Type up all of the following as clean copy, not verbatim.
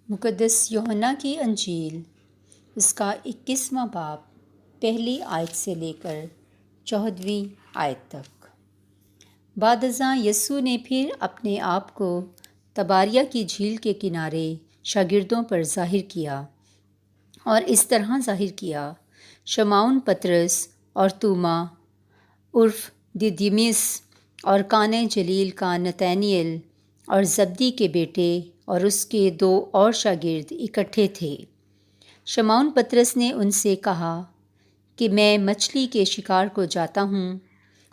مقدس یوحنا کی انجیل، اس کا 21واں باب، پہلی آیت سے لے کر 14ویں آیت تک۔ بعد ازاں یسوع نے پھر اپنے آپ کو تباریہ کی جھیل کے کنارے شاگردوں پر ظاہر کیا، اور اس طرح ظاہر کیا: شمعون پطرس اور توما عرف دیدیمس اور کانۂ جلیل کا نتنائیل اور زبدی کے بیٹے اور اس کے 2 اور شاگرد اکٹھے تھے۔ شمعون پطرس نے ان سے کہا کہ میں مچھلی کے شکار کو جاتا ہوں۔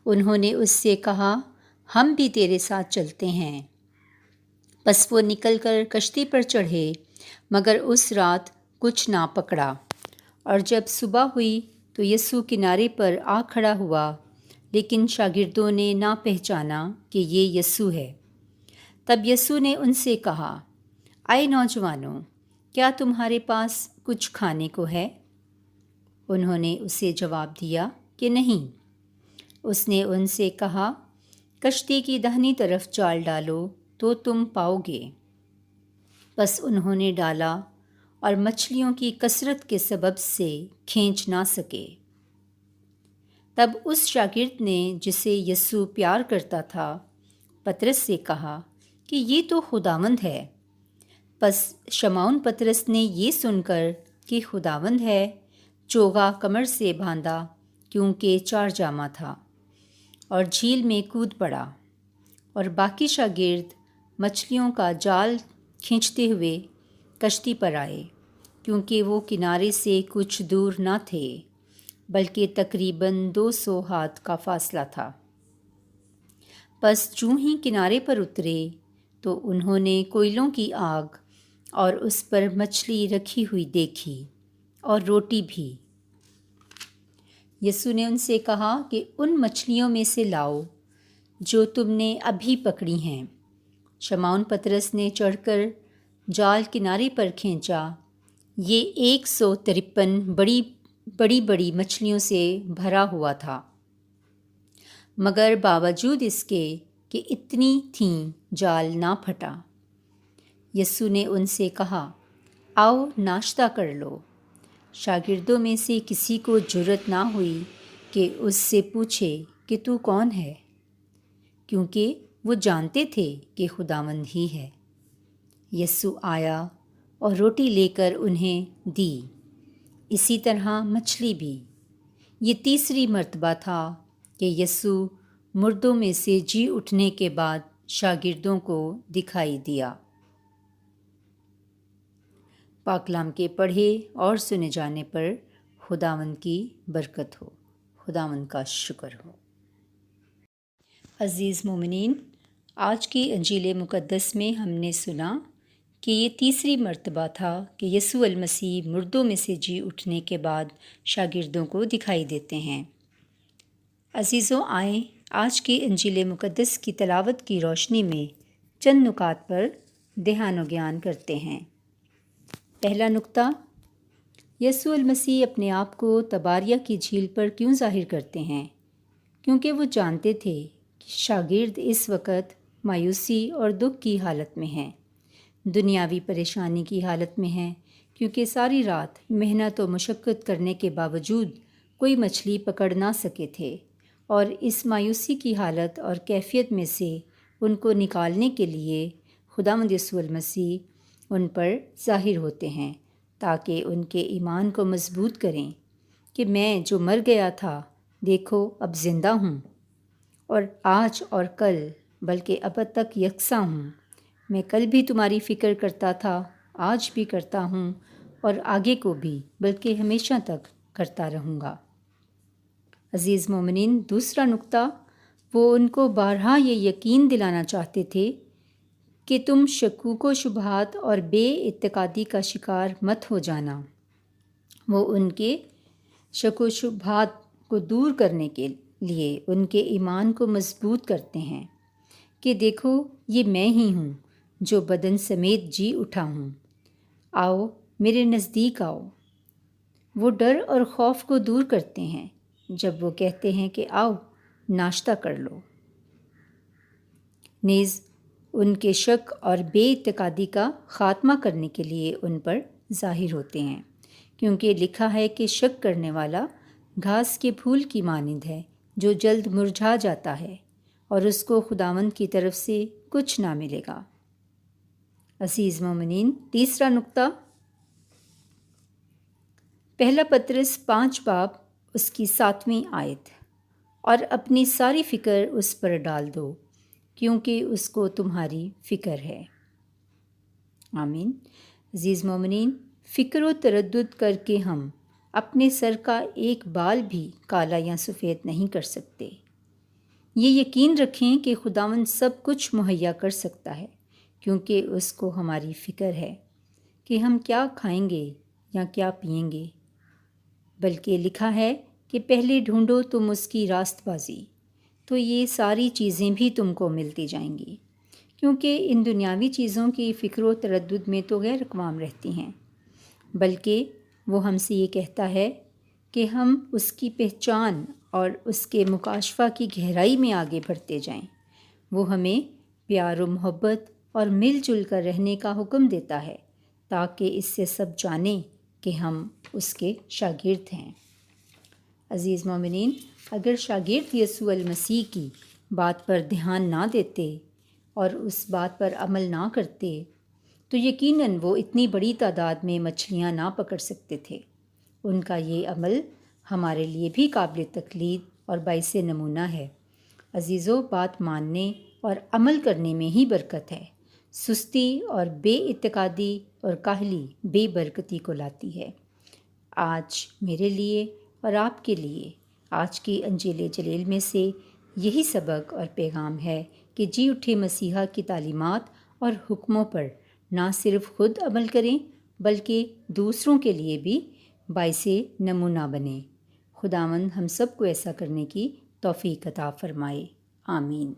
انہوں نے اس سے کہا، ہم بھی تیرے ساتھ چلتے ہیں۔ پس وہ نکل کر کشتی پر چڑھے، مگر اس رات کچھ نہ پکڑا۔ اور جب صبح ہوئی تو یسوع کنارے پر آ کھڑا ہوا، لیکن شاگردوں نے نہ پہچانا کہ یہ یسوع ہے۔ تب یسوع نے ان سے کہا، اے نوجوانوں، کیا تمہارے پاس کچھ کھانے کو ہے؟ انہوں نے اسے جواب دیا کہ نہیں۔ اس نے ان سے کہا، کشتی کی داہنی طرف جال ڈالو تو تم پاؤ گے۔ بس انہوں نے ڈالا اور مچھلیوں کی کثرت کے سبب سے کھینچ نہ سکے۔ تب اس شاگرد نے جسے یسوع پیار کرتا تھا پطرس سے کہا کہ یہ تو خداوند ہے۔ پس شمعون پطرس نے یہ سن کر کہ خداوند ہے، چوغا کمر سے باندھا، کیونکہ 4 جامہ تھا، اور جھیل میں کود پڑا۔ اور باقی شاگرد مچھلیوں کا جال کھینچتے ہوئے کشتی پر آئے، کیونکہ وہ کنارے سے کچھ دور نہ تھے، بلکہ تقریباً 200 ہاتھ کا فاصلہ تھا۔ پس چوں ہی کنارے پر اترے تو انہوں نے کوئلوں کی آگ اور اس پر مچھلی رکھی ہوئی دیکھی، اور روٹی بھی۔ یسوع نے ان سے کہا کہ ان مچھلیوں میں سے لاؤ جو تم نے ابھی پکڑی ہیں۔ شمعون پطرس نے چڑھ کر جال کنارے پر کھینچا۔ یہ 153 بڑی مچھلیوں سے بھرا ہوا تھا، مگر باوجود اس کے کہ اتنی تھیں جال نہ پھٹا۔ یسوع نے ان سے کہا، آؤ ناشتہ کر لو۔ شاگردوں میں سے کسی کو جرأت نہ ہوئی کہ اس سے پوچھے کہ تو کون ہے، کیونکہ وہ جانتے تھے کہ خداوند ہی ہے۔ یسوع آیا اور روٹی لے کر انہیں دی، اسی طرح مچھلی بھی۔ یہ تیسری مرتبہ تھا کہ یسوع مردوں میں سے جی اٹھنے کے بعد شاگردوں کو دکھائی دیا۔ پاک کلام کے پڑھے اور سنے جانے پر خداوند کی برکت ہو، خداوند کا شکر ہو۔ عزیز مومنین، آج کی انجیل مقدس میں ہم نے سنا کہ یہ تیسری مرتبہ تھا کہ یسوع المسیح مردوں میں سے جی اٹھنے کے بعد شاگردوں کو دکھائی دیتے ہیں۔ عزیزوں، آئیں آج کی انجیل مقدس کی تلاوت کی روشنی میں چند نکات پر دھیان و گیان کرتے ہیں۔ پہلا نکتہ، یسوع المسیح اپنے آپ کو تباریہ کی جھیل پر کیوں ظاہر کرتے ہیں؟ کیونکہ وہ جانتے تھے کہ شاگرد اس وقت مایوسی اور دکھ کی حالت میں ہیں، دنیاوی پریشانی کی حالت میں ہیں، کیونکہ ساری رات محنت و مشقت کرنے کے باوجود کوئی مچھلی پکڑ نہ سکے تھے، اور اس مایوسی کی حالت اور کیفیت میں سے ان کو نکالنے کے لیے خداوند یسوع المسیح ان پر ظاہر ہوتے ہیں، تاکہ ان کے ایمان کو مضبوط کریں کہ میں جو مر گیا تھا، دیکھو اب زندہ ہوں، اور آج اور کل بلکہ ابد تک یکساں ہوں۔ میں کل بھی تمہاری فکر کرتا تھا، آج بھی کرتا ہوں، اور آگے کو بھی بلکہ ہمیشہ تک کرتا رہوں گا۔ عزیز مومنین، دوسرا نکتہ، وہ ان کو بارہا یہ یقین دلانا چاہتے تھے کہ تم شکوک و شبہات اور بے اعتقادی کا شکار مت ہو جانا۔ وہ ان کے شک و شبہات کو دور کرنے کے لیے ان کے ایمان کو مضبوط کرتے ہیں کہ دیکھو یہ میں ہی ہوں جو بدن سمیت جی اٹھا ہوں، آؤ میرے نزدیک آؤ۔ وہ ڈر اور خوف کو دور کرتے ہیں جب وہ کہتے ہیں کہ آؤ ناشتہ کر لو۔ نیز ان کے شک اور بے اعتقادی کا خاتمہ کرنے کے لیے ان پر ظاہر ہوتے ہیں، کیونکہ لکھا ہے کہ شک کرنے والا گھاس کے پھول کی مانند ہے جو جلد مرجھا جاتا ہے اور اس کو خداوند کی طرف سے کچھ نہ ملے گا۔ عزیز مومنین، تیسرا نقطہ، پہلا پطرس 5 باب اس کی 7ویں آیت، اور اپنی ساری فکر اس پر ڈال دو کیونکہ اس کو تمہاری فکر ہے۔ آمین۔ عزیز مومنین، فکر و تردد کر کے ہم اپنے سر کا ایک بال بھی کالا یا سفید نہیں کر سکتے۔ یہ یقین رکھیں کہ خداوند سب کچھ مہیا کر سکتا ہے، کیونکہ اس کو ہماری فکر ہے کہ ہم کیا کھائیں گے یا کیا پئیں گے، بلکہ لکھا ہے کہ پہلے ڈھونڈو تم اس کی راست بازی، تو یہ ساری چیزیں بھی تم کو ملتی جائیں گی، کیونکہ ان دنیاوی چیزوں کی فکر و تردد میں تو غیر اقوام رہتی ہیں، بلکہ وہ ہم سے یہ کہتا ہے کہ ہم اس کی پہچان اور اس کے مکاشفہ کی گہرائی میں آگے بڑھتے جائیں۔ وہ ہمیں پیار و محبت اور مل جل کر رہنے کا حکم دیتا ہے تاکہ اس سے سب جانیں کہ ہم اس کے شاگرد ہیں۔ عزیز مومنین، اگر شاگرد یسوع المسیح کی بات پر دھیان نہ دیتے اور اس بات پر عمل نہ کرتے تو یقیناً وہ اتنی بڑی تعداد میں مچھلیاں نہ پکڑ سکتے تھے۔ ان کا یہ عمل ہمارے لیے بھی قابل تقلید اور باعث نمونہ ہے۔ عزیزو، بات ماننے اور عمل کرنے میں ہی برکت ہے۔ سستی اور بے اعتقادی اور کاہلی بے برکتی کو لاتی ہے۔ آج میرے لیے اور آپ کے لیے آج کی انجیل جلیل میں سے یہی سبق اور پیغام ہے کہ جی اٹھے مسیحا کی تعلیمات اور حکموں پر نہ صرف خود عمل کریں بلکہ دوسروں کے لیے بھی باعث نمونہ بنیں۔ خداوند ہم سب کو ایسا کرنے کی توفیق عطا فرمائے۔ آمین۔